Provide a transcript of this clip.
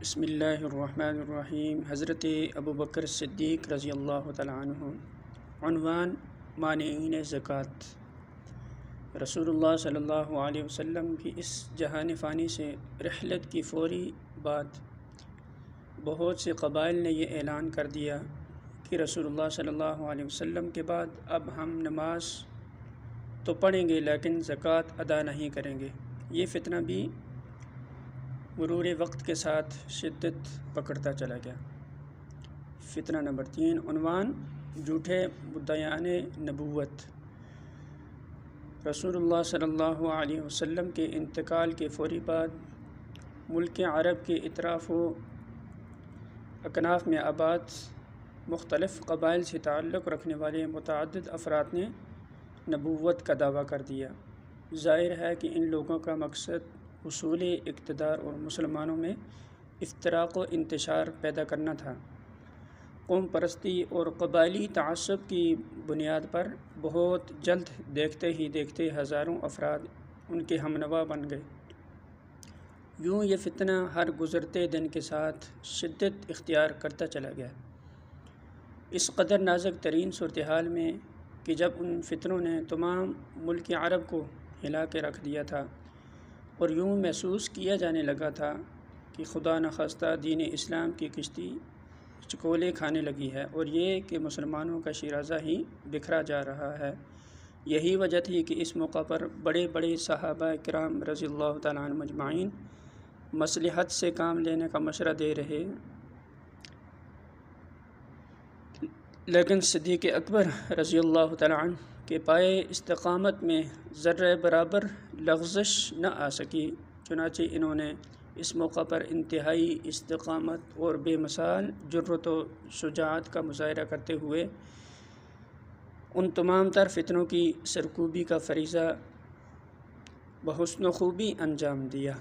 بسم اللہ الرحمن الرحیم۔ حضرت ابوبکر صدیق رضی اللہ تعالیٰ عنہ۔ عنوان: مانعین زکوٰۃ۔ رسول اللہ صلی اللہ علیہ وسلم کی اس جہان فانی سے رحلت کی فوری بعد بہت سے قبائل نے یہ اعلان کر دیا کہ رسول اللہ صلی اللہ علیہ وسلم کے بعد اب ہم نماز تو پڑھیں گے لیکن زکوٰۃ ادا نہیں کریں گے۔ یہ فتنہ بھی مرور وقت کے ساتھ شدت پکڑتا چلا گیا۔ فتنہ نمبر 3۔ عنوان: جھوٹے مدعیان نبوت۔ رسول اللہ صلی اللہ علیہ وسلم کے انتقال کے فوری بعد ملک عرب کے اطراف و اکناف میں آباد مختلف قبائل سے تعلق رکھنے والے متعدد افراد نے نبوت کا دعویٰ کر دیا۔ ظاہر ہے کہ ان لوگوں کا مقصد حصول اقتدار اور مسلمانوں میں افتراق و انتشار پیدا کرنا تھا۔ قوم پرستی اور قبائلی تعصب کی بنیاد پر بہت جلد دیکھتے ہی دیکھتے ہزاروں افراد ان کے ہمنوا بن گئے۔ یوں یہ فتنہ ہر گزرتے دن کے ساتھ شدت اختیار کرتا چلا گیا، اس قدر نازک ترین صورتحال میں کہ جب ان فتنوں نے تمام ملک عرب کو ہلا کے رکھ دیا تھا اور یوں محسوس کیا جانے لگا تھا کہ خدا نخواستہ دین اسلام کی کشتی چکولے کھانے لگی ہے اور یہ کہ مسلمانوں کا شیرازہ ہی بکھرا جا رہا ہے۔ یہی وجہ تھی کہ اس موقع پر بڑے بڑے صحابہ کرام رضی اللہ تعالیٰ عنہم اجمعین مصلحت سے کام لینے کا مشورہ دے رہے، لیکن صدیق اکبر رضی اللہ تعالیٰ عنہ کے پائے استقامت میں ذرہ برابر لغزش نہ آ سکی، چنانچہ انہوں نے اس موقع پر انتہائی استقامت اور بے مثال جرأت و شجاعت کا مظاہرہ کرتے ہوئے ان تمام تر فتنوں کی سرکوبی کا فریضہ بحسن و خوبی انجام دیا۔